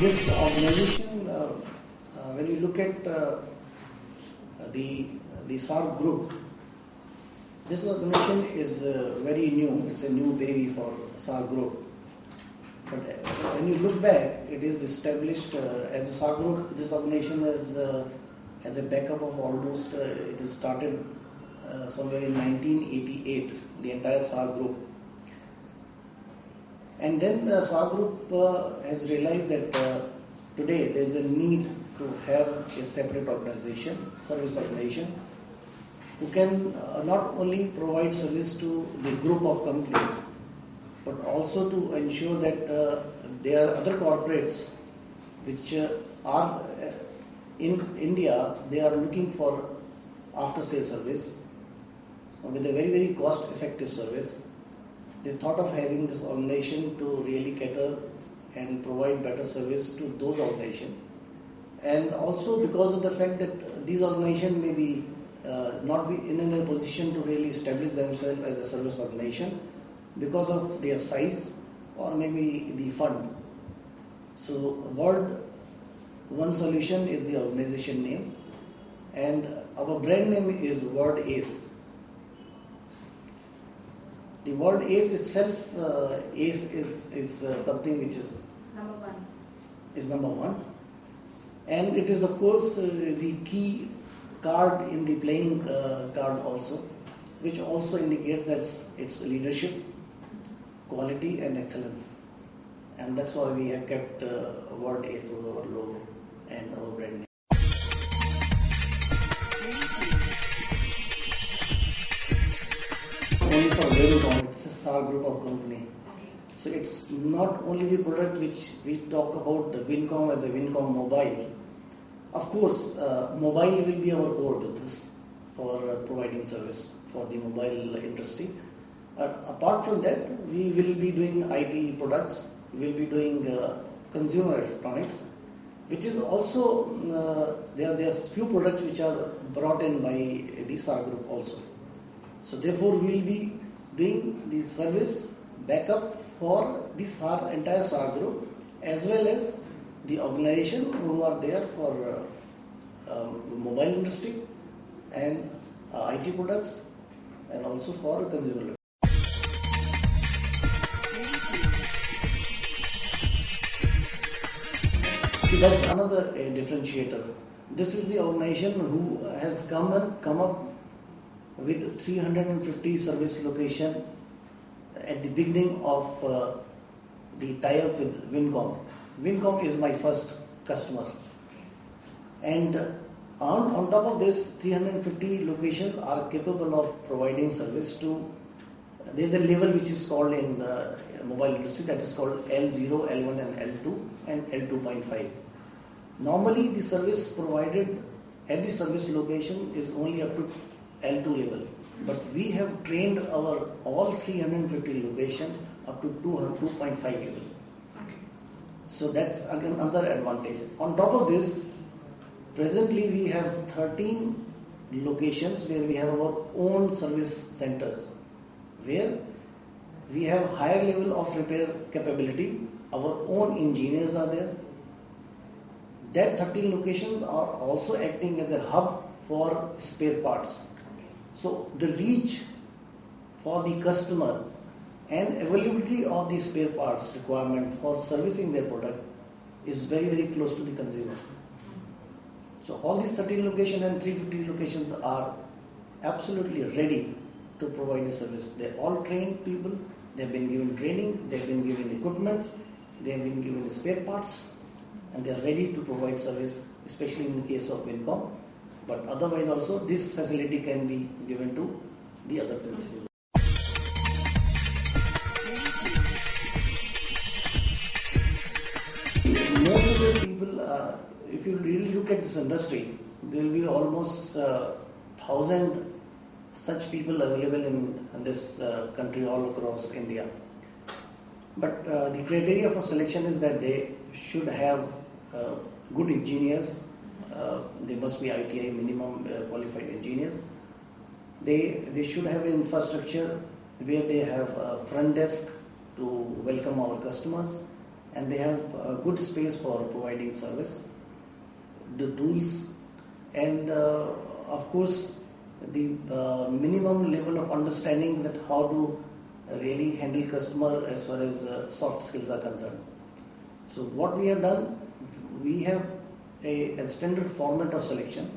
This organization, when you look at the SAR group, this organization is very new. It's a new baby for SAR group. But when you look back, it is established as a SAR group. This organization has a backup of almost, it is started somewhere in 1988, the entire SAR group. And then the SAR group has realized that today there is a need to have a separate organization, service organization, who can not only provide service to the group of companies, but also to ensure that there are other corporates which are in India, they are looking for after-sale service with a very, very cost-effective service. They thought of having this organization to really cater and provide better service to those organizations. And also because of the fact that these organizations may be not be in a position to really establish themselves as a service organization because of their size or maybe the fund. So Word One Solution is the organization name, and our brand name is Word Ace. The word ace itself, ace is something which is number one, and it is of course the key card in the playing card also, which also indicates that it's leadership, quality and excellence, and that's why we have kept word ace as our logo and our brand name. Only for Wynncom, it's a SAR group of company. Okay. So it's not only the product which we talk about Wynncom as a Wynncom Mobile. Of course, mobile will be our core business for providing service for the mobile industry. Apart from that, we will be doing IT products, we will be doing consumer electronics, which is also, there are few products which are brought in by the SAR group also. So therefore, we will be doing the service backup for the entire SAR group, as well as the organization who are there for mobile industry and IT products, and also for consumer. See, that's another differentiator. This is the organization who has come up with 350 service location at the beginning of the tie-up with Wynncom. Wynncom is my first customer. And on top of this, 350 locations are capable of providing service to, there is a level which is called in mobile industry, that is called L0, L1 and L2 and L2.5. Normally the service provided at the service location is only up to L2 level, but we have trained our all 350 locations up to 2.5 level. Okay. So that's again another advantage. On top of this, presently we have 13 locations where we have our own service centers, where we have higher level of repair capability. Our own engineers are there. That 13 locations are also acting as a hub for spare parts. So the reach for the customer and availability of the spare parts requirement for servicing their product is very, very close to the consumer. So all these 13 locations and 350 locations are absolutely ready to provide the service. They're all trained people, they've been given training, they've been given equipments, they've been given the spare parts, and they're ready to provide service, especially in the case of Wynncom. But otherwise also this facility can be given to the other principals. Most of the people, if you really look at this industry, there will be almost 1,000 such people available in this country all across India. But the criteria for selection is that they should have good engineers. They must be ITI minimum qualified engineers. They should have infrastructure where they have a front desk to welcome our customers, and they have good space for providing service, the tools, and of course the minimum level of understanding that how to really handle customer as far as soft skills are concerned. So what we have done, we have a standard format of selection.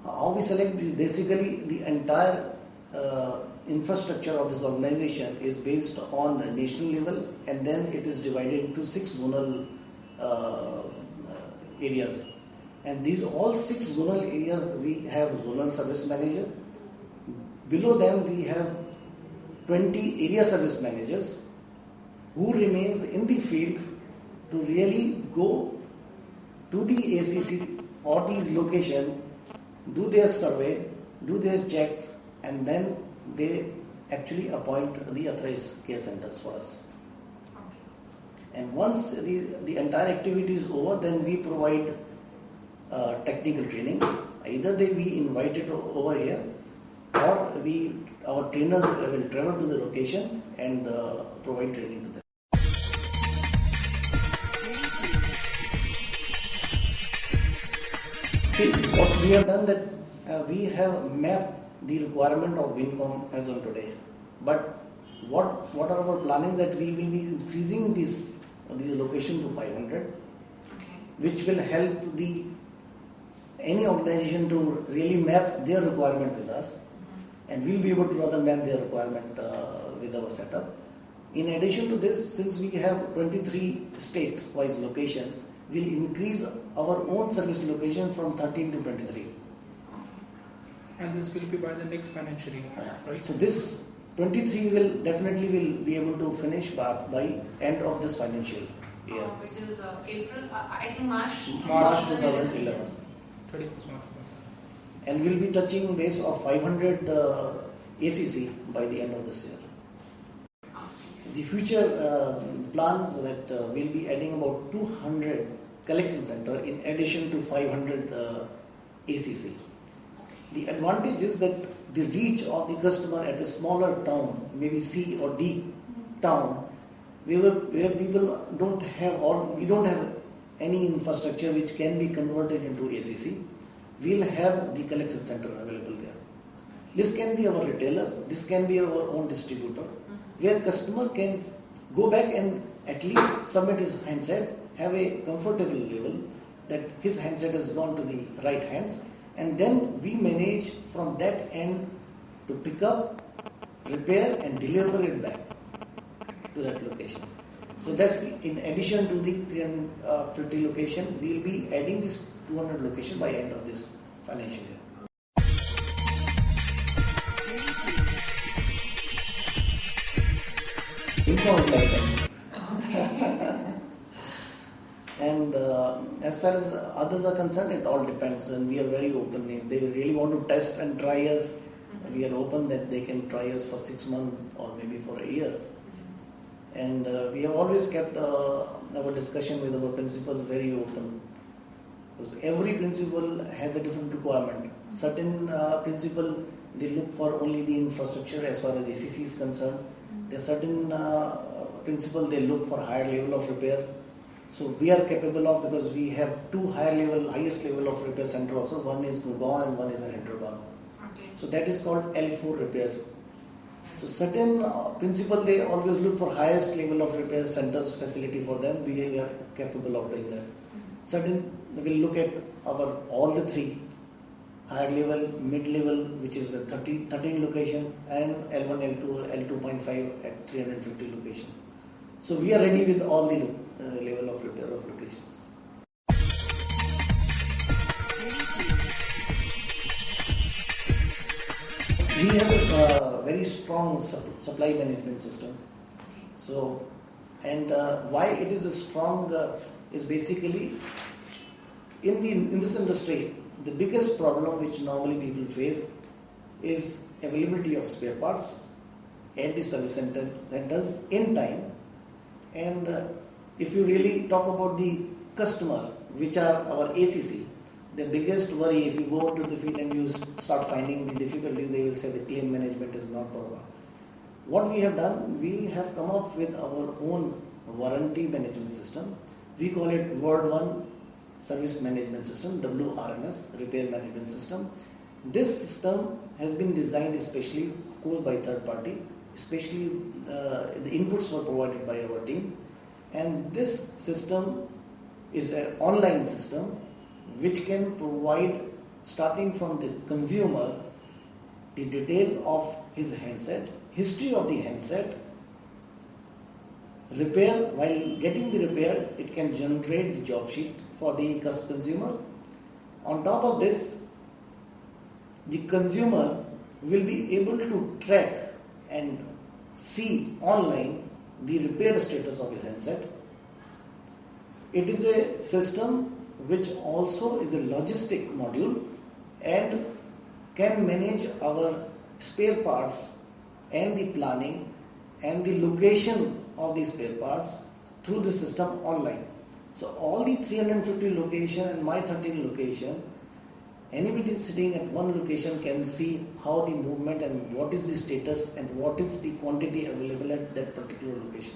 How we select, basically the entire infrastructure of this organization is based on the national level, and then it is divided into 6 zonal areas. And these all 6 zonal areas, we have zonal service manager. Below them we have 20 area service managers who remains in the field to really go to the ACC or these location, do their survey, do their checks, and then they actually appoint the authorized care centers for us. And once the entire activity is over, then we provide technical training. Either we invite it over here, or our trainers will travel to the location and provide training to them. See, what we have done, that we have mapped the requirement of Wynncom as on today. But what are our planning, that we will be increasing this location to 500, which will help any organization to really map their requirement with us, and we'll be able to rather map their requirement with our setup. In addition to this, since we have 23 state-wise location, we'll increase our own service location from 13 to 23. And this will be by the next financial year, right? So this 23 will be able to finish by end of this financial year. Which is April, I think March 2011. 31st March. And we'll be touching base of 500 ACC by the end of this year. The future plans that we'll be adding about 200 collection center in addition to 500 ACC. The advantage is that the reach of the customer at a smaller town, maybe C or D town, where people don't have, or we don't have any infrastructure which can be converted into ACC, we'll have the collection center available there. This can be our retailer, this can be our own distributor, where customer can go back and at least submit his handset, have a comfortable level that his handset has gone to the right hands, and then we manage from that end to pick up, repair and deliver it back to that location. So that's in addition to the 350 location, we will be adding this 200 location by end of this financial year. And as far as others are concerned, it all depends, and we are very open. If they really want to test and try us, we are open that they can try us for 6 months or maybe for a year. And we have always kept our discussion with our principal very open, because every principal has a different requirement. Certain principal, they look for only the infrastructure as far as ACC is concerned. There are certain principal, they look for higher level of repair. So we are capable of, because we have 2 highest level of repair center also. One is Gurgaon and one is in Hyderabad. Okay. So that is called L4 repair. So certain principal, they always look for highest level of repair centers facility for them. We are capable of doing that. Certain will look at all the 3, higher level, mid level, which is the 13 location, and L1, L2, L2.5 at 350 location. So we are ready with all the level of repair of locations. We have a very strong supply management system. So, and why it is strong is basically in this industry, the biggest problem which normally people face is availability of spare parts at the service centers in time. And if you really talk about the customer, which are our ACC, the biggest worry, if you go to the field and you start finding the difficulties, they will say the claim management is not proper. What we have done, we have come up with our own warranty management system. We call it Word 1 Service Management System, WRMS, Repair Management System. This system has been designed especially, of course, by third party, especially the inputs were provided by our team. And this system is an online system which can provide, starting from the consumer, the detail of his handset, history of the handset, repair. While getting the repair, it can generate the job sheet for the consumer. On top of this, the consumer will be able to track and see online the repair status of his handset. It is a system which also is a logistic module and can manage our spare parts and the planning and the location of the spare parts through the system online. So all the 350 location and my 13 location, anybody sitting at one location can see how the movement and what is the status and what is the quantity available at that particular location.